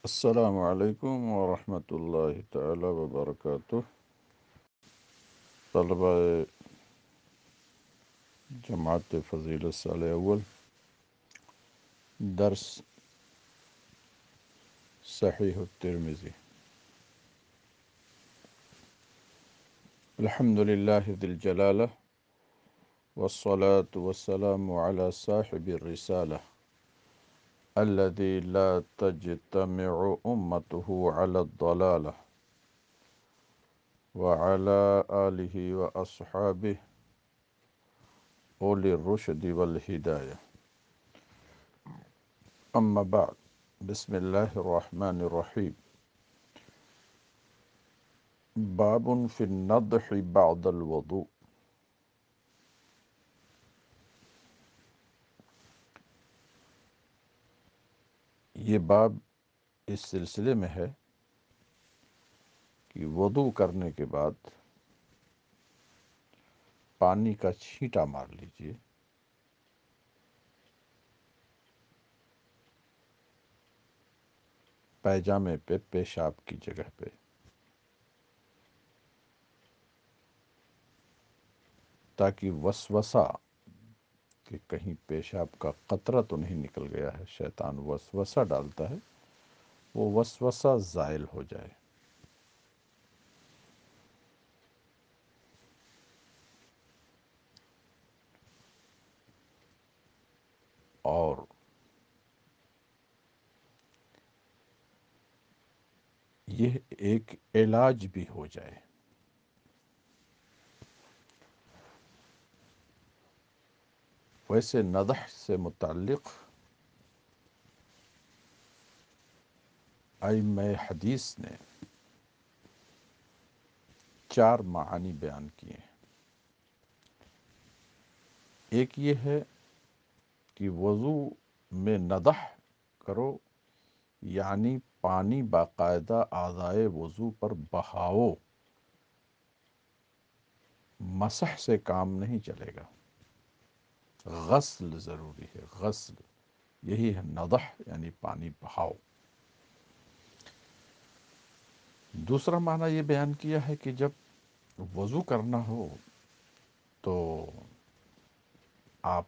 السلام علیکم ورحمۃ اللہ تعالی وبرکاتہ۔ طلبہ جماعت فضیلت سال اول، درس صحیح الترمذی۔ الحمد للہ ذی الجلالہ والصلاة والسلام علی صاحب الرسالہ الذي لا تجتمع امته على الضلالہ وعلى آلہ واصحابہ اولی الرشد والہدایہ، اما بعد، بسم اللہ الرحمن الرحیم۔ باب فی النضح بعد الوضوء۔ یہ باب اس سلسلے میں ہے کہ وضو کرنے کے بعد پانی کا چھینٹا مار لیجئے، پیجامے پہ، پیشاب کی جگہ پہ، تاکہ وسوسہ کہ کہیں پیشاب کا قطرہ تو نہیں نکل گیا ہے، شیطان وسوسہ ڈالتا ہے، وہ وسوسہ زائل ہو جائے۔ اور یہ ایک علاج بھی ہو جائے۔ ویسے نضح سے متعلق ائمہ حدیث نے 4 معانی بیان کیے ہیں۔ ایک یہ ہے کہ وضو میں نضح کرو، یعنی پانی باقاعدہ اعضائے وضو پر بہاؤ، مسح سے کام نہیں چلے گا، غسل ضروری ہے، غسل، یہی ہے نضح، یعنی پانی بہاؤ۔ دوسرا معنی یہ بیان کیا ہے کہ جب وضو کرنا ہو تو آپ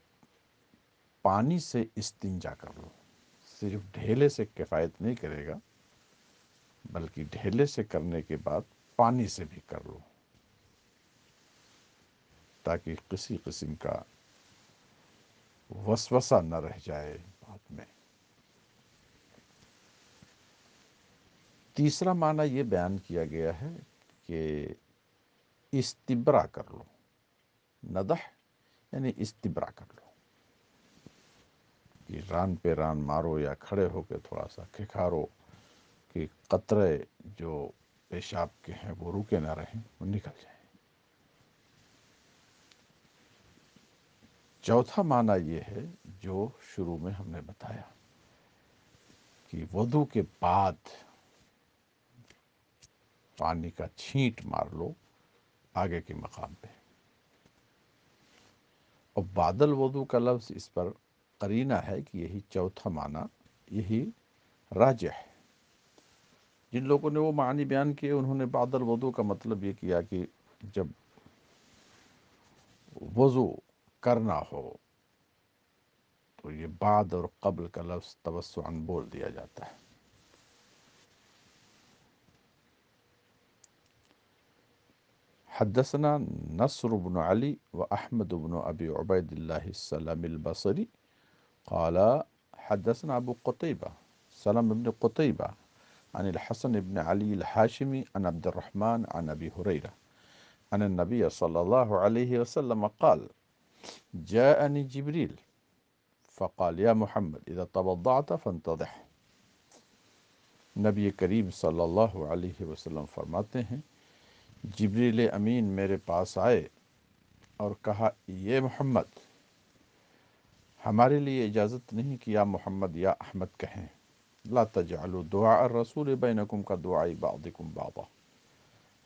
پانی سے استنجا کر لو، صرف ڈھیلے سے کفایت نہیں کرے گا، بلکہ ڈھیلے سے کرنے کے بعد پانی سے بھی کر لو، تاکہ کسی قسم کا وسوسہ نہ رہ جائے بعد میں۔ تیسرا معنی یہ بیان کیا گیا ہے کہ استبرا کر لو، نضح یعنی استبرا کر لو، کہ ران پہ ران مارو یا کھڑے ہو کے تھوڑا سا کھکھارو کہ قطرے جو پیشاب کے ہیں وہ رکے نہ رہیں، وہ نکل جائیں۔ چوتھا معنی یہ ہے جو شروع میں ہم نے بتایا کہ وضو کے بعد پانی کا چھینٹ مار لو آگے کے مقام پہ۔ اور بعد الوضو کا لفظ اس پر قرینہ ہے کہ یہی چوتھا معنی، یہی راجح ہے۔ جن لوگوں نے وہ معنی بیان کیے انہوں نے بعد الوضو کا مطلب یہ کیا کہ جب وضو کرنا ہو تو یہ بعد اور قبل کا لفظ توسعاً بول دیا جاتا ہے۔ حدثنا نصر بن علی و احمد بن ابی عبید اللہ السلام البصری قال حدثنا ابو قتیبہ سلم بن قتیبہ عن الحسن بن علی الحاشمی عن عبد الرحمن عن ابی ہریرہ عن النبی صلی اللہ علیہ وسلم قال جاءنی جبریل فقال یا محمد اذا توضعت فانتضح۔ نبی کریم صلی اللہ علیہ وسلم فرماتے ہیں جبریل امین میرے پاس آئے اور کہا یہ محمد، ہمارے لیے اجازت نہیں کہ یا محمد یا احمد کہیں، لا تجعلوا دعاء الرسول بینکم کا دعاء بعضکم بعضا،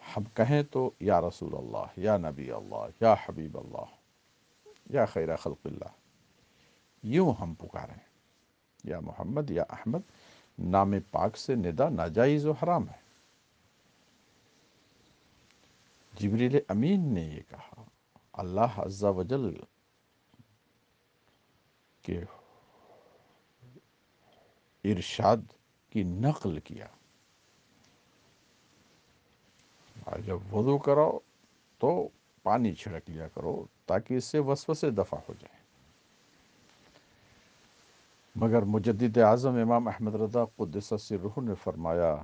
ہم کہیں تو یا رسول اللہ، یا نبی اللہ، یا حبیب اللہ، یا خیر خلق اللہ، یوں ہم پکاریں، یا محمد یا احمد، نام پاک سے ندا ناجائز و حرام ہے۔ جبریل امین نے یہ کہا، اللہ عز و جل کے ارشاد کی نقل کیا، اور جب وضو کرو تو پانی چھڑک لیا کرو تاکہ اس سے وسوسے دفع ہو جائیں۔ مگر مجدد اعظم امام احمد رضا قدس سرہ نے فرمایا،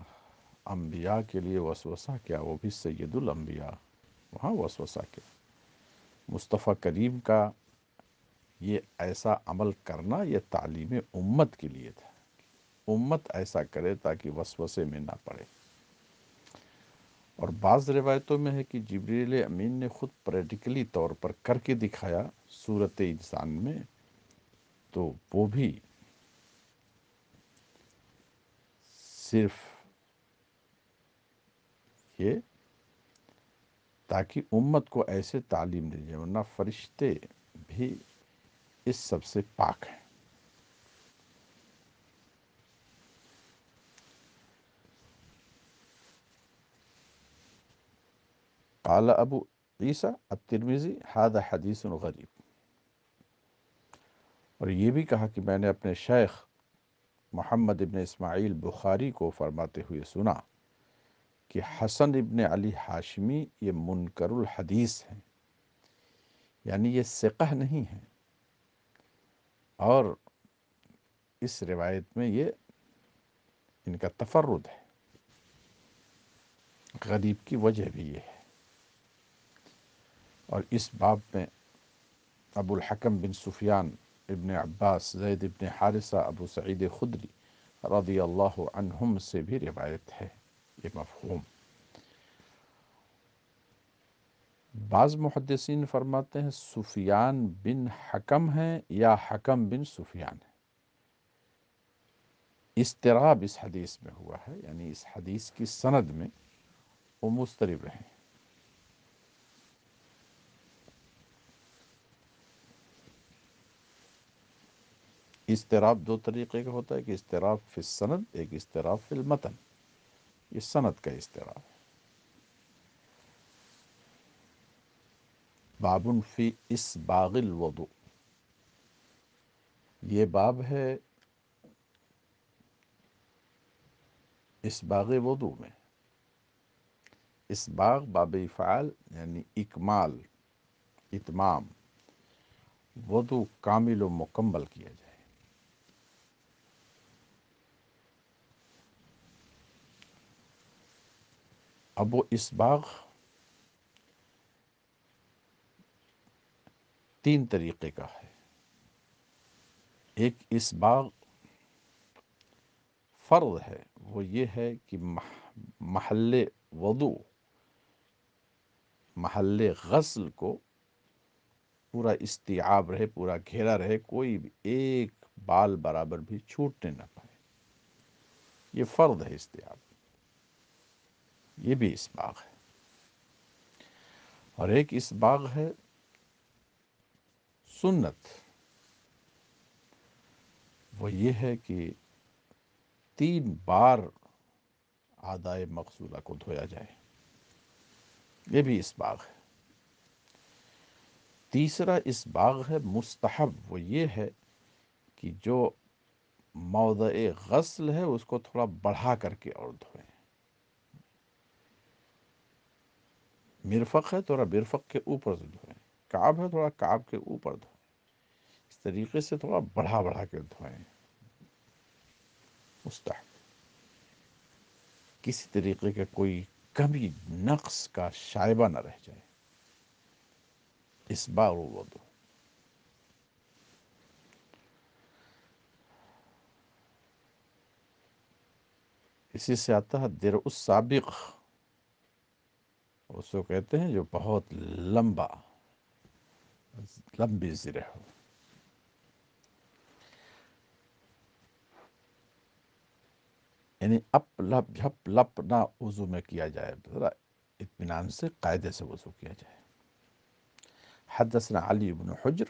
انبیاء کے لیے وسوسہ کیا، وہ بھی سید الانبیاء، وہاں وسوسہ کیا؟ مصطفیٰ کریم کا یہ ایسا عمل کرنا یہ تعلیم امت کے لیے تھا، امت ایسا کرے تاکہ وسوسے میں نہ پڑے۔ اور بعض روایتوں میں ہے کہ جبریل امین نے خود پریکٹیکلی طور پر کر کے دکھایا صورت انسان میں، تو وہ بھی صرف یہ تاکہ امت کو ایسے تعلیم دی جائے، ورنہ فرشتے بھی اس سب سے پاک ہیں۔ قال ابو عیسیٰ الترمذی ھذا حدیث غریب، اور یہ بھی کہا کہ میں نے اپنے شیخ محمد ابن اسماعیل بخاری کو فرماتے ہوئے سنا کہ حسن ابن علی ہاشمی یہ منکر الحدیث ہیں، یعنی یہ ثقہ نہیں ہیں، اور اس روایت میں یہ ان کا تفرد ہے۔ غریب کی وجہ بھی یہ ہے۔ اور اس باب میں ابو الحکم بن سفیان ابن عباس، زید ابن حارثہ، ابو سعید خدری رضی اللہ عنہم سے بھی روایت ہے یہ مفہوم۔ بعض محدثین فرماتے ہیں سفیان بن حکم ہیں یا حکم بن سفیان ہے۔ اضطراب اس حدیث میں ہوا ہے، یعنی اس حدیث کی سند میں وہ مضطرب رہے۔ اضطراب دو طریقے کا ہوتا ہے، کہ اضطراب فی السند، ایک اضطراب فی المتن، یہ سند کا اضطراب ہے۔ باب فی اسباغ الوضوء، یہ باب ہے اسباغ وضوء میں۔ اسباغ باب فعال یعنی اکمال، اتمام، وضو کامل و مکمل کیا جائے۔ اب وہ اسباغ تین طریقے کا ہے۔ ایک اسباغ فرض ہے، وہ یہ ہے کہ محل وضو، محل غسل کو پورا استیعاب رہے، پورا گھیرا رہے، کوئی بھی ایک بال برابر بھی چھوٹنے نہ پائے، یہ فرض ہے استیعاب، یہ بھی اسباغ ہے۔ اور ایک اسباغ ہے سنت، وہ یہ ہے کہ 3 بار اعضائے مغسولہ کو دھویا جائے، یہ بھی اسباغ ہے۔ تیسرا اسباغ ہے مستحب، وہ یہ ہے کہ جو موضع غسل ہے اس کو تھوڑا بڑھا کر کے اور دھوئیں۔ مرفق ہے تھوڑا مرفق کے اوپر سے دھوئیں، کعب ہے تھوڑا کعب کے اوپر دھوئیں، اس طریقے سے تھوڑا بڑھا بڑھا کے دھوئیں، مستحب، کسی طریقے کا کوئی کمی نقص کا شائبہ نہ رہ جائے۔ اسباغ الوضو۔ اسی سے آتا ہے درع السابق، اس کو کہتے ہیں جو بہت لمبی زرہ ہو۔ یعنی اپ لپ جھپ لپ نہ وضو میں کیا جائے، ذرا اطمینان سے قاعدے سے وضو کیا جائے۔ حدثنا علی بن حجر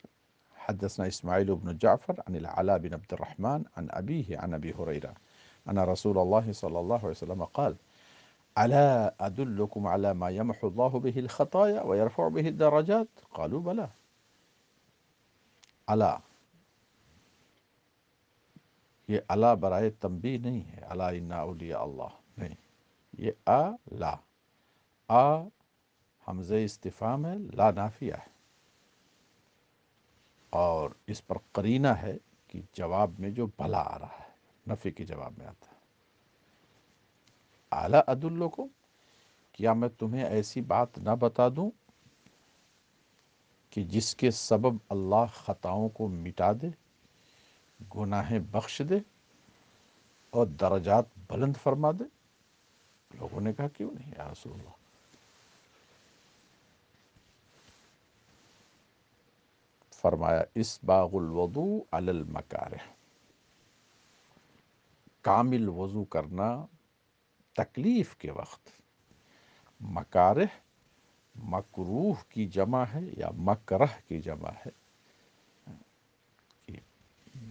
حدثنا اسماعیل بن جعفر عن العلاء بن عبد الرحمن عن ابیہ عن ابی ہریرہ أن رسول الله صلى الله عليه وسلم قال ألا أدلكم على ما يمحو الله به الخطايا ويرفع به الدرجات قالوا بلى ألا یہ الا برائے تنبیہ نہیں ہے الا ان اولیاء اللہ نہیں یہ لا آ حمزہ استفہام ہے لا نافیہ ہے اور اس پر قرینہ ہے کہ جواب میں جو بلا آ رہا ہے نفی کے جواب میں آتا ہے اعلی ادلکم کیا میں تمہیں ایسی بات نہ بتا دوں کہ جس کے سبب اللہ خطاؤں کو مٹا دے گناہیں بخش دے اور درجات بلند فرما دے لوگوں نے کہا کیوں نہیں یا رسول اللہ فرمایا اسباغ الوضوء علی المکارہ کامل وضو کرنا تکلیف کے وقت مکارہ مکروہ کی جمع ہے یا مکرہ کی جمع ہے کہ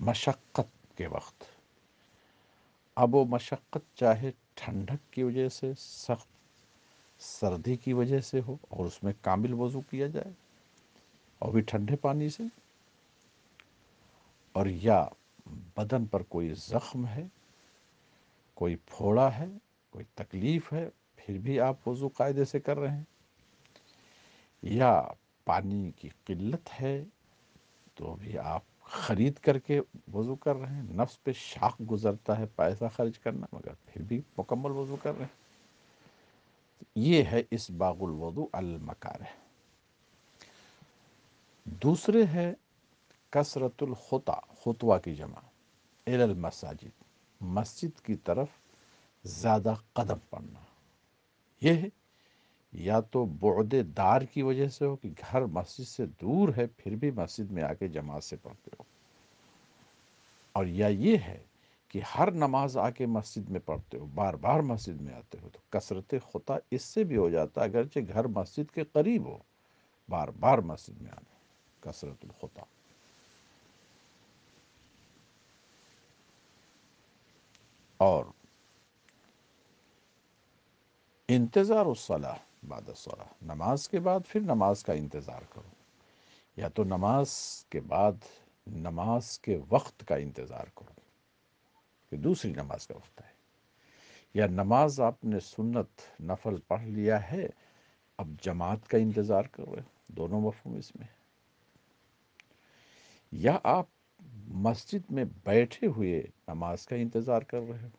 مشقت کے وقت اب وہ مشقت چاہے ٹھنڈک کی وجہ سے سخت سردی کی وجہ سے ہو اور اس میں کامل وضو کیا جائے اور بھی ٹھنڈے پانی سے اور یا بدن پر کوئی زخم ہے کوئی پھوڑا ہے کوئی تکلیف ہے پھر بھی آپ وضو قاعدے سے کر رہے ہیں یا پانی کی قلت ہے تو بھی آپ خرید کر کے وضو کر رہے ہیں نفس پہ شاق گزرتا ہے پیسہ خرچ کرنا مگر پھر بھی مکمل وضو کر رہے ہیں یہ ہے اسباغ الوضوء المکارہ دوسرے ہے کثرت الخطا خطوہ کی جمع الی المساجد مسجد کی طرف زیادہ قدم پڑنا یہ یا تو بعد دار کی وجہ سے ہو کہ گھر مسجد سے دور ہے پھر بھی مسجد میں آ کے جماعت سے پڑھتے ہو اور یا یہ ہے کہ ہر نماز آ کے مسجد میں پڑھتے ہو بار بار مسجد میں آتے ہو تو کثرت خطا اس سے بھی ہو جاتا ہے اگرچہ گھر مسجد کے قریب ہو بار بار مسجد میں آنا کثرت الخطا اور انتظار الصلاح بعد الصلاح نماز کے بعد پھر نماز کا انتظار کرو یا تو نماز کے بعد نماز کے وقت کا انتظار کرو کہ دوسری نماز کا وقت ہے یا نماز آپ نے سنت نفل پڑھ لیا ہے اب جماعت کا انتظار کر رہے ہو دونوں مفہوم اس میں یا آپ مسجد میں بیٹھے ہوئے نماز کا انتظار کر رہے ہو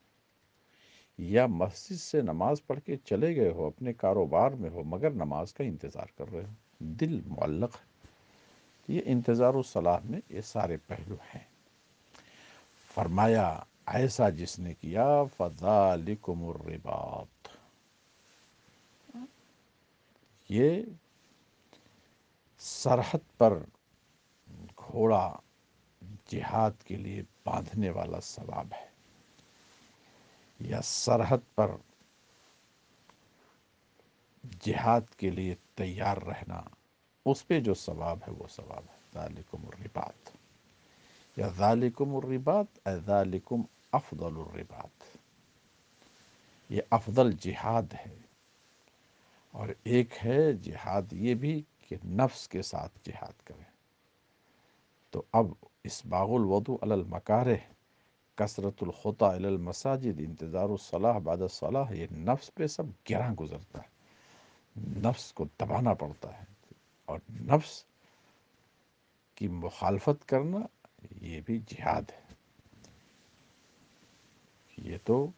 یا مسجد سے نماز پڑھ کے چلے گئے ہو اپنے کاروبار میں ہو مگر نماز کا انتظار کر رہے ہو دل معلق ہے یہ انتظار الصلاح میں یہ سارے پہلو ہیں فرمایا ایسا جس نے کیا فذالکم الرباط یہ سرحد پر گھوڑا جہاد کے لیے باندھنے والا ثواب ہے یا سرحد پر جہاد کے لیے تیار رہنا اس پہ جو ثواب ہے وہ ثواب ہے ذالکم الرباط یا ذالکم الرباط اے ذالکم افضل الرباط یہ افضل جہاد ہے اور ایک ہے جہاد یہ بھی کہ نفس کے ساتھ جہاد کریں تو اب اسباغ الوضوء علی المکارہ کثرت الخطا الی المساجد انتظار الصلاح بعد الصلاح یہ نفس پہ سب گراں گزرتا ہے نفس کو دبانا پڑتا ہے اور نفس کی مخالفت کرنا یہ بھی جہاد ہے یہ تو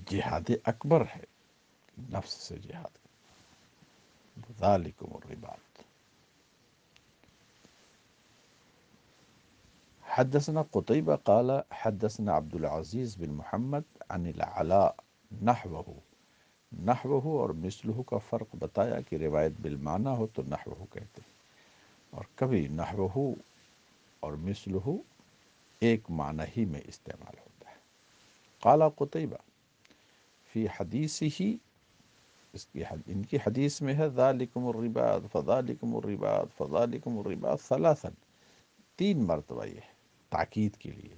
جہاد اکبر ہے نفس سے جہاد ذالکم الرباط حدثنا قتيبة قال حدثنا عبد العزيز بن محمد عن العلاء نحوه اور مثلہ کا فرق بتایا کہ روایت بالمعنی ہو تو نحوه کہتے ہیں اور کبھی نحوه اور مثلہ ایک معنی ہی میں استعمال ہوتا ہے قال قتيبة فی حدیثه ان کی حدیث میں ہے ذالکم الرباط فذالکم الرباط فذالکم الرباط ثلاثا 3 مرتبہ یہ ہے تاکید کے لیے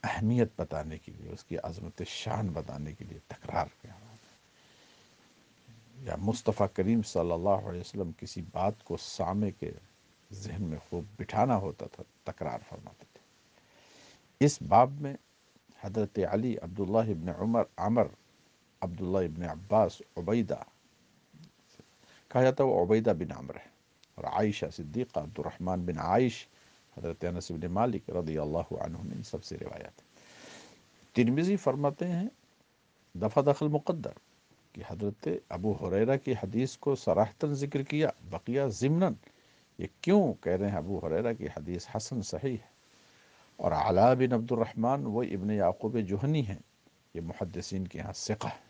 اہمیت بتانے کے لیے، اس کی عظمت شان بتانے کے لیے تکرار کیا، یا مصطفیٰ کریم صلی اللہ علیہ وسلم کسی بات کو سامع کے ذہن میں خوب بٹھانا ہوتا تھا، تکرار فرماتے تھے۔ اس باب میں حضرت علی، عبداللہ ابن عمر، عبداللہ ابن عباس، عبیدہ کہا جاتا ہے، وہ عبیدہ بن عمر ہے، اور عائشہ صدیقہ، عبد الرحمن بن عائش، حضرت انس بن مالک رضی اللہ عنہم، ان سب سے روایات ہے۔ ترمذی فرماتے ہیں دفع دخل مقدر کہ حضرت ابو ہریرہ کی حدیث کو صراحتاً ذکر کیا، بقیہ ضمناً۔ یہ کیوں کہہ رہے ہیں؟ ابو ہریرہ کی حدیث حسن صحیح ہے، اور علاء بن عبد الرحمن وہ ابن یعقوب جوہنی ہیں، یہ محدثین کے ہاں ثقہ ہے،